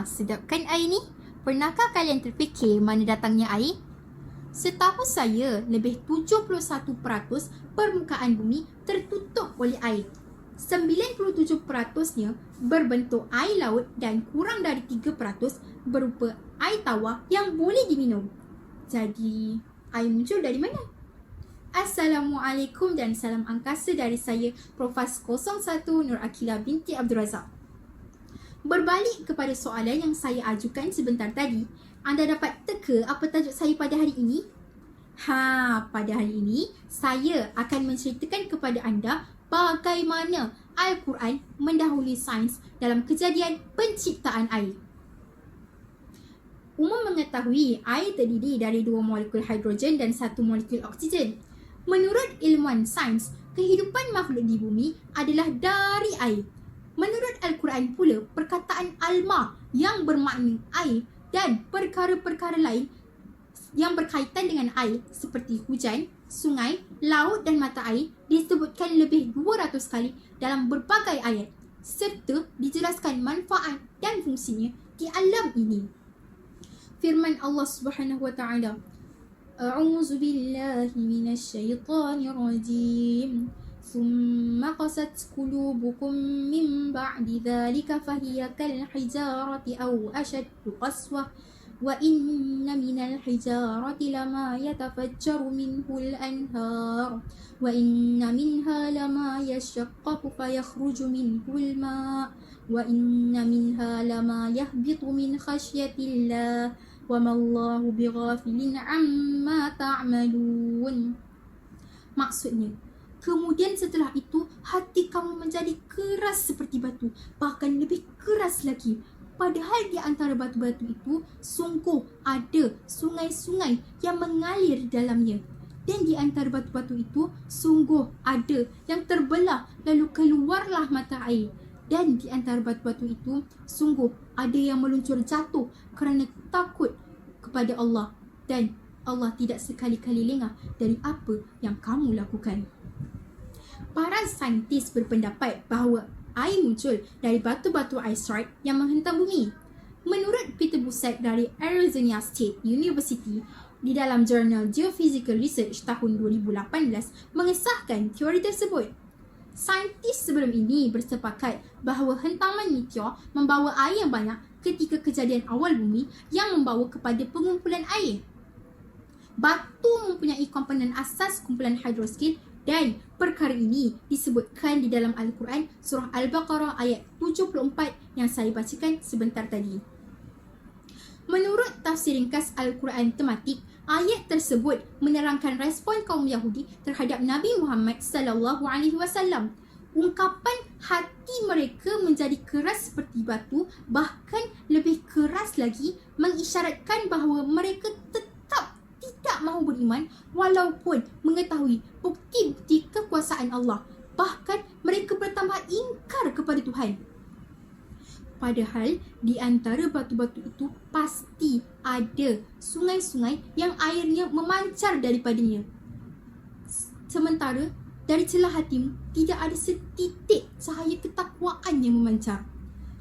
Sedap kan air ni? Pernahkah kalian terfikir mana datangnya air? Setahu saya, lebih 71% permukaan bumi tertutup oleh air. 97%-nya berbentuk air laut dan kurang dari 3% berupa air tawar yang boleh diminum. Jadi, air muncul dari mana? Assalamualaikum dan salam angkasa dari saya, Profas 01 Nur Akila binti Abdul Razak. Berbalik kepada soalan yang saya ajukan sebentar tadi, anda dapat teka apa tajuk saya pada hari ini? Pada hari ini, saya akan menceritakan kepada anda bagaimana Al-Quran mendahului sains dalam kejadian penciptaan air. Umum mengetahui air terdiri dari 2 molekul hidrogen dan 1 molekul oksigen. Menurut ilmuwan sains, kehidupan makhluk di bumi adalah dari air. Menurut Al-Quran pula, perkataan alma yang bermakna air dan perkara-perkara lain yang berkaitan dengan air seperti hujan, sungai, laut dan mata air disebutkan lebih 200 kali dalam berbagai ayat serta dijelaskan manfaat dan fungsinya di alam ini. Firman Allah Subhanahu wa taala, A'udzu billahi minasy syaithanir rajim. ثم قست قلوبكم من بعد ذلك فهي كالحجارة أو أشد قسوة وإن من الحجارة لما يتفجر منه الأنهار وإن منها لما يشقق فيخرج منه الماء وإن منها لما يهبط من خشية الله وما الله بغافل عما تعملون. Maksudnya, kemudian setelah itu, hati kamu menjadi keras seperti batu, bahkan lebih keras lagi. Padahal di antara batu-batu itu, sungguh ada sungai-sungai yang mengalir dalamnya. Dan di antara batu-batu itu, sungguh ada yang terbelah, lalu keluarlah mata air. Dan di antara batu-batu itu, sungguh ada yang meluncur jatuh kerana takut kepada Allah. Dan Allah tidak sekali-kali lengah dari apa yang kamu lakukan. Para saintis berpendapat bahawa air muncul dari batu-batu asteroid yang menghentam bumi. Menurut Peter Busak dari Arizona State University, di dalam jurnal Geophysical Research tahun 2018 mengesahkan teori tersebut. Saintis sebelum ini bersepakat bahawa hentaman meteor membawa air yang banyak ketika kejadian awal bumi yang membawa kepada pengumpulan air. Batu mempunyai komponen asas kumpulan hidroskin dan perkara ini disebutkan di dalam Al-Quran surah Al-Baqarah ayat 74 yang saya bacakan sebentar tadi. Menurut tafsir ringkas Al-Quran tematik, ayat tersebut menerangkan respon kaum Yahudi terhadap Nabi Muhammad SAW. Ungkapan hati mereka menjadi keras seperti batu, bahkan lebih keras lagi, mengisyaratkan bahawa mereka tetap tidak mahu beriman walaupun mengetahui bukti-bukti kekuasaan Allah. Bahkan mereka bertambah ingkar kepada Tuhan. Padahal di antara batu-batu itu pasti ada sungai-sungai yang airnya memancar daripadanya. Sementara dari celah hatimu tidak ada setitik cahaya ketakwaan yang memancar.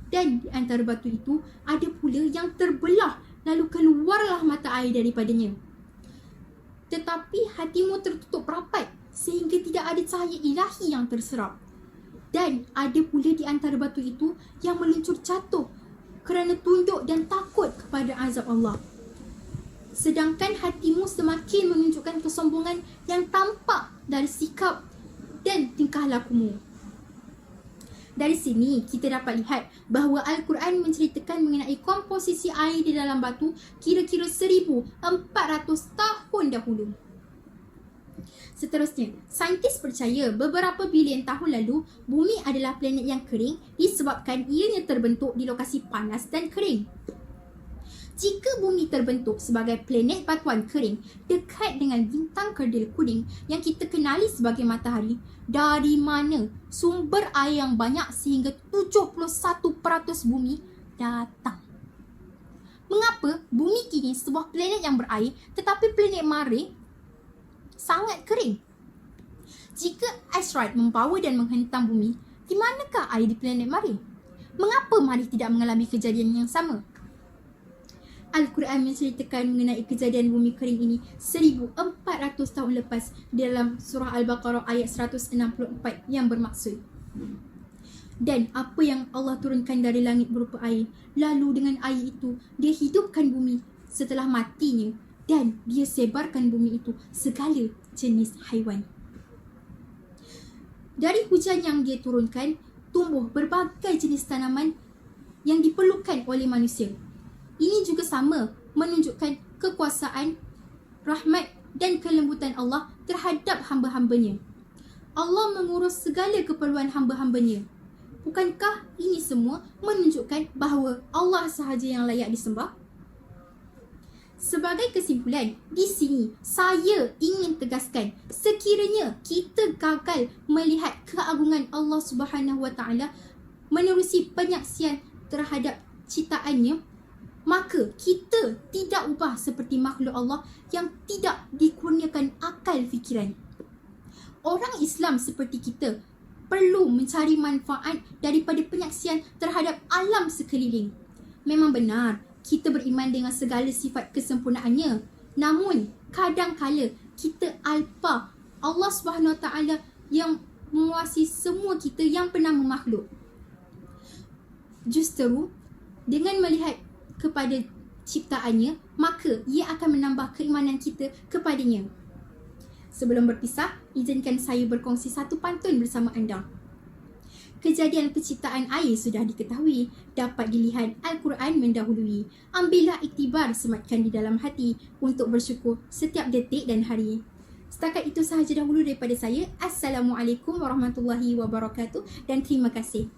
Dan di antara batu itu ada pula yang terbelah, lalu keluarlah mata air daripadanya. Tetapi hatimu tertutup rapat sehingga tidak ada cahaya ilahi yang terserap. Dan ada pula di antara batu itu yang meluncur jatuh kerana tunduk dan takut kepada azab Allah. Sedangkan hatimu semakin menunjukkan kesombongan yang tampak dari sikap dan tingkah lakumu. Dari sini kita dapat lihat bahawa Al-Quran menceritakan mengenai komposisi air di dalam batu kira-kira 1400 tahun dahulu. Seterusnya, saintis percaya beberapa bilion tahun lalu bumi adalah planet yang kering disebabkan ianya terbentuk di lokasi panas dan kering. Jika bumi terbentuk sebagai planet batuan kering dekat dengan bintang kerdil kuning yang kita kenali sebagai matahari, dari mana sumber air yang banyak sehingga 71% bumi datang? Mengapa bumi kini sebuah planet yang berair tetapi planet mare sangat kering? Jika asteroid membawa dan menghentam bumi, di manakah air di planet mare? Mengapa mari tidak mengalami kejadian yang sama? Al-Quran menceritakan mengenai kejadian bumi kering ini 1400 tahun lepas dalam surah Al-Baqarah ayat 164 yang bermaksud, dan apa yang Allah turunkan dari langit berupa air, lalu dengan air itu dia hidupkan bumi setelah matinya, dan dia sebarkan bumi itu segala jenis haiwan. Dari hujan yang dia turunkan, tumbuh berbagai jenis tanaman yang diperlukan oleh manusia. Ini juga sama menunjukkan kekuasaan, rahmat dan kelembutan Allah terhadap hamba-hambanya. Allah mengurus segala keperluan hamba-hambanya. Bukankah ini semua menunjukkan bahawa Allah sahaja yang layak disembah? Sebagai kesimpulan, di sini saya ingin tegaskan, sekiranya kita gagal melihat keagungan Allah Subhanahu Wa Taala menerusi penyaksian terhadap ciptaannya, maka kita tidak ubah seperti makhluk Allah yang tidak dikurniakan akal fikiran. Orang Islam seperti kita perlu mencari manfaat daripada penyaksian terhadap alam sekeliling. Memang benar, kita beriman dengan segala sifat kesempurnaannya. Namun, kadang-kala kita alpa Allah Subhanahu Wa Taala yang menguasai semua kita yang pernah memakhluk. Justru, dengan melihat kepada ciptaannya, maka ia akan menambah keimanan kita kepadanya. Sebelum berpisah, izinkan saya berkongsi satu pantun bersama anda. Kejadian penciptaan air sudah diketahui, dapat dilihat Al-Quran mendahului. Ambillah iktibar, sematkan di dalam hati untuk bersyukur setiap detik dan hari. Setakat itu sahaja dahulu daripada saya. Assalamualaikum warahmatullahi wabarakatuh dan terima kasih.